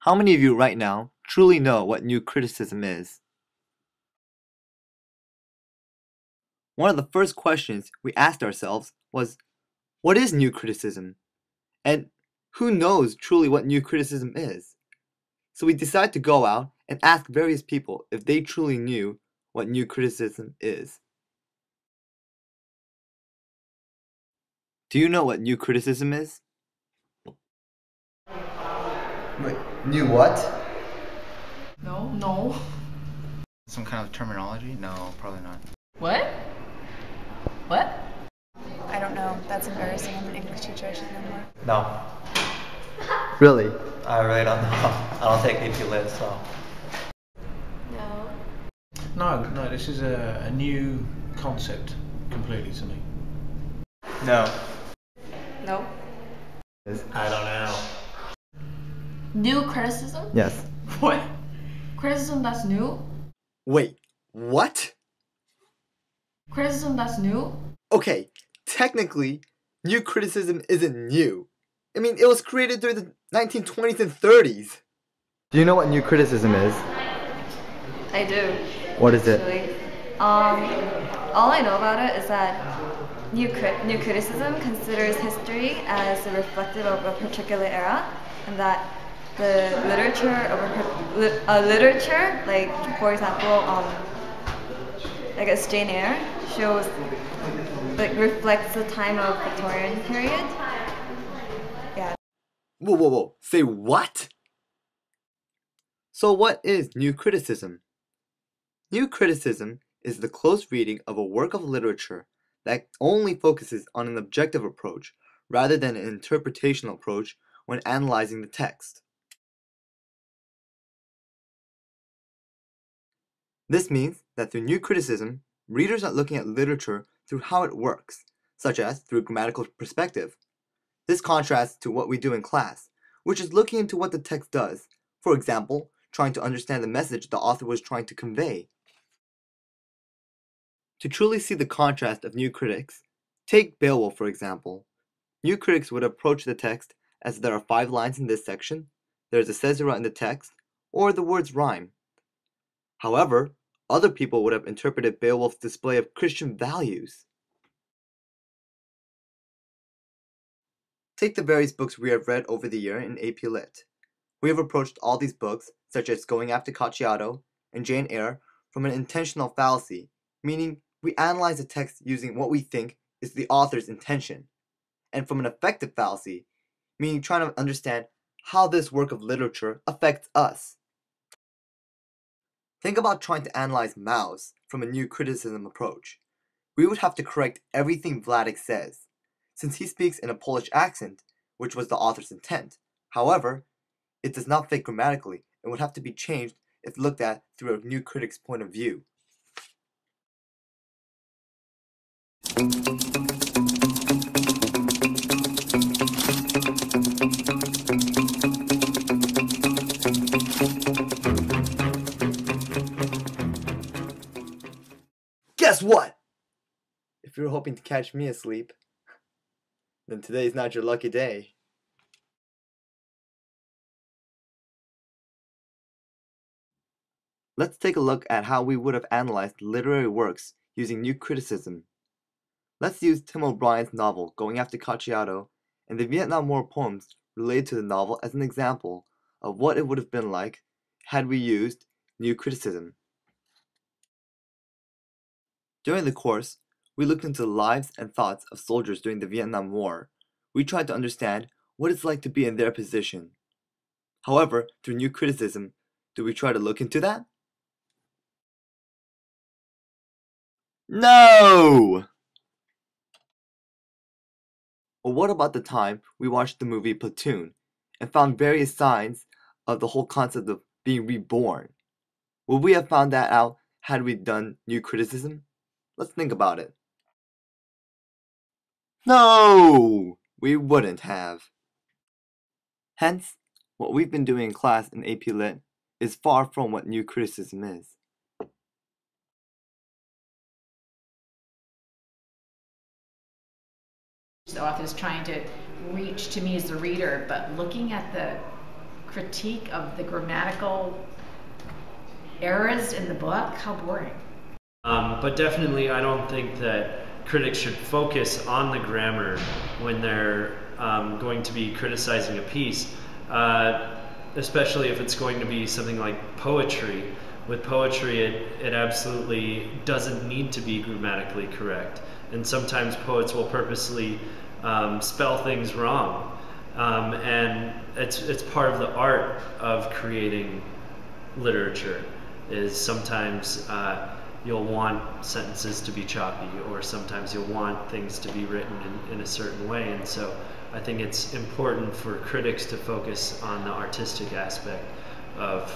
How many of you right now truly know what new criticism is? One of the first questions we asked ourselves was, what is new criticism? And who knows truly what new criticism is? So we decided to go out and ask various people if they truly knew what new criticism is. Do you know what new criticism is? Wait, new what? No, no. Some kind of terminology? No, probably not. What? What? I don't know. That's embarrassing. I'm an English teacher. I should know more. No, Really? I really don't know. I don't take AP Lit, so. No. No, this is a new concept completely to me. No. No. I don't know. New criticism? Yes. What? Criticism that's new? Wait, what? Criticism that's new? Okay, technically, new criticism isn't new. I mean, it was created during the 1920s and 30s. Do you know what new criticism is? I do. What is it? Actually. All I know about it is that new criticism considers history as reflective of a particular era, and that the literature of literature, like for example, like as Jane Eyre, shows like reflects the time of Victorian period. Yeah. Whoa. Say what? So what is new criticism? New criticism is the close reading of a work of literature that only focuses on an objective approach rather than an interpretational approach when analyzing the text. This means that through new criticism, readers are looking at literature through how it works, such as through a grammatical perspective. This contrasts to what we do in class, which is looking into what the text does, for example, trying to understand the message the author was trying to convey. To truly see the contrast of new critics, take Beowulf for example. New critics would approach the text as there are 5 lines in this section, there is a caesura in the text, or the words rhyme. However, other people would have interpreted Beowulf's display of Christian values. Take the various books we have read over the year in AP Lit. We have approached all these books, such as Going After Cacciato and Jane Eyre, from an intentional fallacy, meaning we analyze the text using what we think is the author's intention, and from an affective fallacy, meaning trying to understand how this work of literature affects us. Think about trying to analyze Maus from a new criticism approach. We would have to correct everything Vladek says, since he speaks in a Polish accent, which was the author's intent. However, it does not fit grammatically and would have to be changed if looked at through a new critic's point of view. Guess what? If you're hoping to catch me asleep, then today's not your lucky day. Let's take a look at how we would have analyzed literary works using new criticism. Let's use Tim O'Brien's novel Going After Cacciato and the Vietnam War poems related to the novel as an example of what it would have been like had we used new criticism. During the course, we looked into the lives and thoughts of soldiers during the Vietnam War. We tried to understand what it's like to be in their position. However, through new criticism, do we try to look into that? No! Or what about the time we watched the movie Platoon and found various signs of the whole concept of being reborn? Would we have found that out had we done new criticism? Let's think about it. No! We wouldn't have. Hence, what we've been doing in class in AP Lit is far from what new criticism is. The author is trying to reach to me as the reader, but looking at the critique of the grammatical errors in the book? How boring. But definitely, I don't think that critics should focus on the grammar when they're going to be criticizing a piece, especially if it's going to be something like poetry. With poetry, it absolutely doesn't need to be grammatically correct. And sometimes poets will purposely spell things wrong. And it's part of the art of creating literature, is sometimes you'll want sentences to be choppy, or sometimes you'll want things to be written in a certain way. And so I think it's important for critics to focus on the artistic aspect of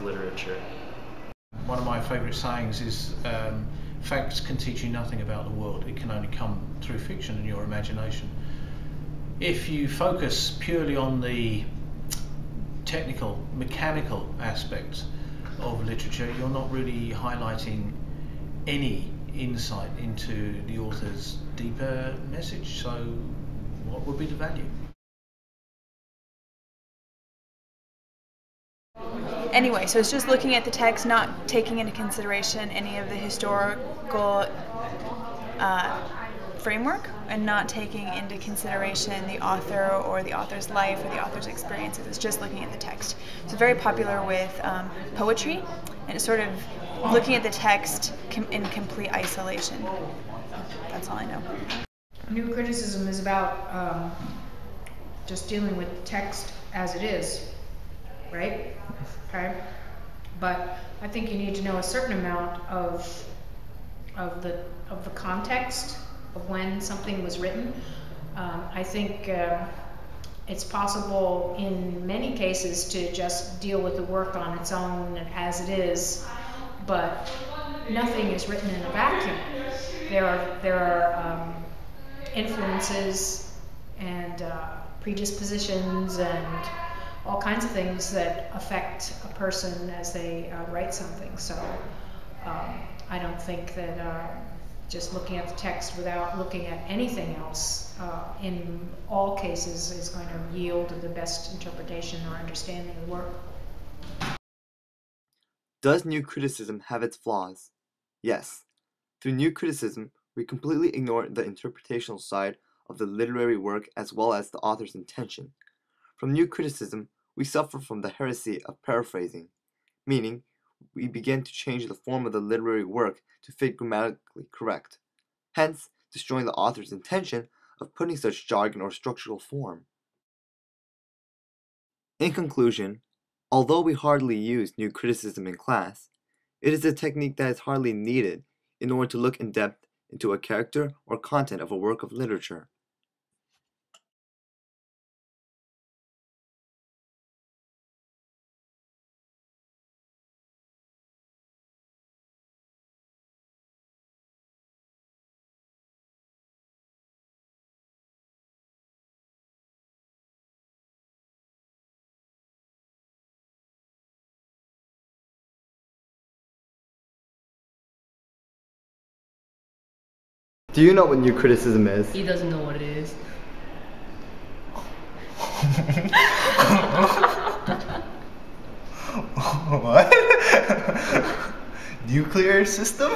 literature. One of my favourite sayings is, facts can teach you nothing about the world. It can only come through fiction and your imagination. If you focus purely on the technical, mechanical aspects of literature, you're not really highlighting any insight into the author's deeper message. So what would be the value? Anyway, so it's just looking at the text, not taking into consideration any of the historical framework, and not taking into consideration the author or the author's life or the author's experiences. It's just looking at the text. It's very popular with poetry, and it's sort of looking at the text in complete isolation. That's all I know. New criticism is about just dealing with text as it is, right? Okay. But I think you need to know a certain amount of the context of when something was written. I think it's possible in many cases to just deal with the work on its own as it is, but nothing is written in a vacuum. There are influences and predispositions and all kinds of things that affect a person as they write something. So I don't think that just looking at the text without looking at anything else in all cases is going to yield the best interpretation or understanding of the work. Does new criticism have its flaws? Yes. Through new criticism, we completely ignore the interpretational side of the literary work as well as the author's intention. From new criticism, we suffer from the heresy of paraphrasing, meaning we begin to change the form of the literary work to fit grammatically correct, hence destroying the author's intention of putting such jargon or structural form. In conclusion, although we hardly use new criticism in class, it is a technique that is hardly needed in order to look in depth into a character or content of a work of literature. Do you know what new criticism is? He doesn't know what it is. What? Nuclear system?